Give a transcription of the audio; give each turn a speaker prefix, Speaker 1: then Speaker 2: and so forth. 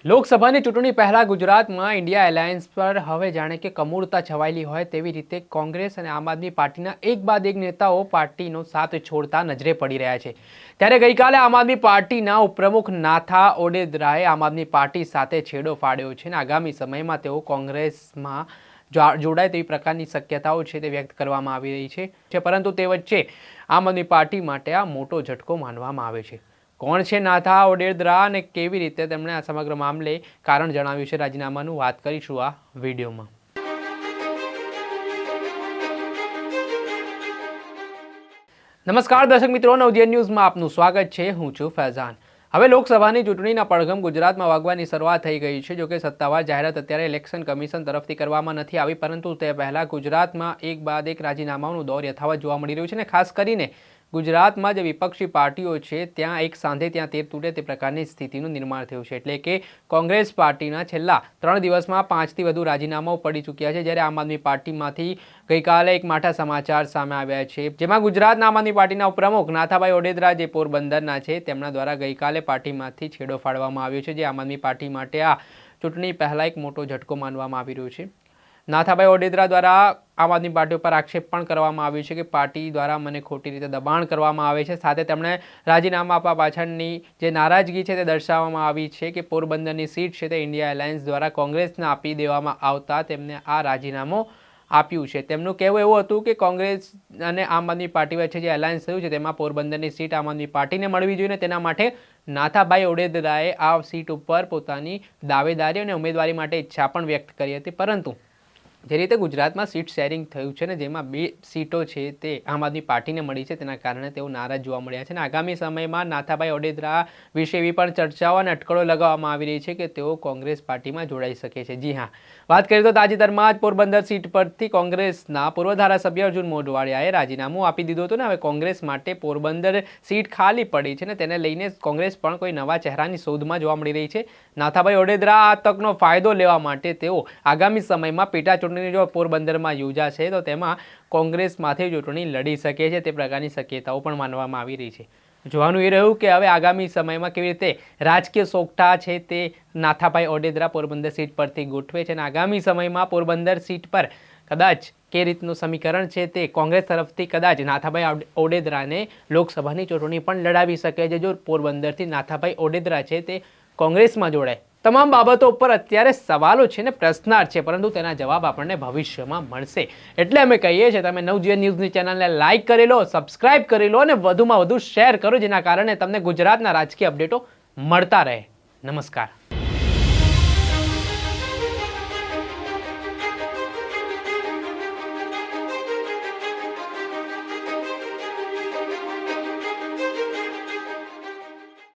Speaker 1: લોકસભાની ચૂંટણી પહેલા ગુજરાતમાં ઇન્ડિયા એલાયન્સ પર હવે જાણે કે કમૂરતા છવાયેલી હોય તેવી રીતે કોંગ્રેસ અને આમ આદમી પાર્ટીના એક બાદ એક નેતાઓ પાર્ટીનો સાથ છોડતા નજરે પડી રહ્યા છે। ત્યારે ગઈકાલે આમ આદમી પાર્ટીના ઉપપ્રમુખ નાથા ઓડેદરાએ આમ આદમી પાર્ટી સાથે છેડો ફાડ્યો છે અને આગામી સમયમાં તેઓ કોંગ્રેસમાં જોડાય તેવી પ્રકારની શક્યતાઓ છે તે વ્યક્ત કરવામાં આવી રહી છે, પરંતુ તે વચ્ચે આમ આદમી પાર્ટી માટે આ મોટો ઝટકો માનવામાં આવે છે। કોણ છે નાથા ઓડેદરા અને કેવી રીતે તેમણે આ સમગ્ર મામલે કારણ જણાવ્યું છે રાજીનામાનું, વાત કરીશું આ વિડીયોમાં। નમસ્કાર દર્શક મિત્રો, નવજીવન ન્યૂઝમાં આપનું સ્વાગત છે। હું છું ફૈઝાન। હવે લોકસભાની ચૂંટણીના પડઘમ ગુજરાતમાં વાગવાની શરૂઆત થઈ ગઈ છે। જોકે સત્તાવાર જાહેરાત અત્યારે ઇલેક્શન કમિશન તરફથી કરવામાં નથી આવી, પરંતુ તે પહેલા ગુજરાતમાં એક બાદ એક રાજીનામાનો દોર યથાવત જોવા મળી રહ્યો છે અને ખાસ કરીને ગુજરાતમાં જે વિપક્ષી પાર્ટીઓ છે ત્યાં એક સાંધે ત્યાં તેર તૂટે તે પ્રકારની સ્થિતિનું નિર્માણ થયું છે। એટલે કે કોંગ્રેસ પાર્ટીના છેલ્લા 3 દિવસમાં 5થી વધુ રાજીનામાઓ પડી ચૂક્યા છે, જ્યારે આમ આદમી પાર્ટીમાંથી ગઈકાલે એક માઠા સમાચાર સામે આવ્યા છે, જેમાં ગુજરાતના આમ આદમી પાર્ટીના ઉપપ્રમુખ નાથાભાઈ ઓડેદરા જે પોરબંદરના છે તેમના દ્વારા ગઈકાલે પાર્ટીમાંથી છેડો ફાડવામાં આવ્યો છે, જે આમ આદમી પાર્ટી માટે આ ચૂંટણી પહેલા એક મોટો ઝટકો માનવામાં આવી રહ્યો છે। નાથાભાઈ ઓડેદરા દ્વારા આમ આદમી પાર્ટી ઉપર આક્ષેપ પણ કરવામાં આવ્યો છે કે પાર્ટી દ્વારા મને ખોટી રીતે દબાણ કરવામાં આવે છે। સાથે તેમણે રાજીનામા આપવા પાછળની જે નારાજગી છે તે દર્શાવવામાં આવી છે કે પોરબંદરની સીટ છે તે ઇન્ડિયા એલાયન્સ દ્વારા કોંગ્રેસને આપી દેવામાં આવતા તેમને આ રાજીનામું આપ્યું છે। તેમનું કહેવું એવું હતું કે કોંગ્રેસ અને આમ આદમી પાર્ટી વચ્ચે જે એલાયન્સ થયું છે તેમાં પોરબંદરની સીટ આમ આદમી પાર્ટીને મળવી જોઈએ, તેના માટે નાથાભાઈ ઓડેદરાએ આ સીટ ઉપર પોતાની દાવેદારી અને ઉમેદવારી માટે ઈચ્છા પણ વ્યક્ત કરી હતી। પરંતુ જે રીતે ગુજરાતમાં સીટ શેરિંગ થયું છે ને જેમાં 2 સીટો છે તે આમ આદમી પાર્ટીને મળી છે, તેના કારણે તેઓ નારાજ જોવા મળ્યા છે અને આગામી સમયમાં નાથાભાઈ ઓડેદરા વિશે એવી પણ ચર્ચાઓ અને અટકળો લગાવવામાં આવી રહી છે કે તેઓ કોંગ્રેસ પાર્ટીમાં જોડાઈ શકે છે। જી હા, વાત કરીએ તો તાજેતરમાં જ પોરબંદર સીટ પરથી કોંગ્રેસના પૂર્વ ધારાસભ્ય અર્જુન મોઢવાડિયાએ રાજીનામું આપી દીધું હતું ને હવે કોંગ્રેસ માટે પોરબંદર સીટ ખાલી પડી છે ને તેને લઈને કોંગ્રેસ પણ કોઈ નવા ચહેરાની શોધમાં જોવા મળી રહી છે। નાથાભાઈ ઓડેદરા આ તકનો ફાયદો લેવા માટે તેઓ આગામી સમયમાં પેટા ચૂંટણી જો પોરબંદરમાં યોજાશે તો તેમાં કોંગ્રેસમાંથી ચૂંટણી લડી શકે છે તે પ્રકારની શક્યતાઓ પણ માનવામાં આવી રહી છે। જોવાનું એ રહ્યું કે હવે આગામી સમયમાં કેવી રીતે રાજકીય સોગઠા છે તે નાથાભાઈ ઓડેદરા પોરબંદર સીટ પરથી ગોઠવે છે અને આગામી સમયમાં પોરબંદર સીટ પર કદાચ કે રીતનું સમીકરણ છે તે કોંગ્રેસ તરફથી કદાચ નાથાભાઈ ઓડેદરાને લોકસભાની ચૂંટણી પણ લડાવી શકે છે જો પોરબંદરથી નાથાભાઈ ઓડેદરા છે તે કોંગ્રેસમાં જોડાય। તમામ બાબતો ઉપર અત્યારે સવાલો છે ને પ્રશ્નાર્થ છે, પરંતુ તેના જવાબ આપણને ભવિષ્યમાં મળશે। એટલે અમે કહીએ છીએ તમે નવજીવન ન્યૂઝની ચેનલને લાઇક કરી લો, સબસ્ક્રાઇબ કરી લો અને વધુમાં વધુ શેર કરો, જેના કારણે તમને ગુજરાતના રાજકીય અપડેટો મળતા રહે। નમસ્કાર।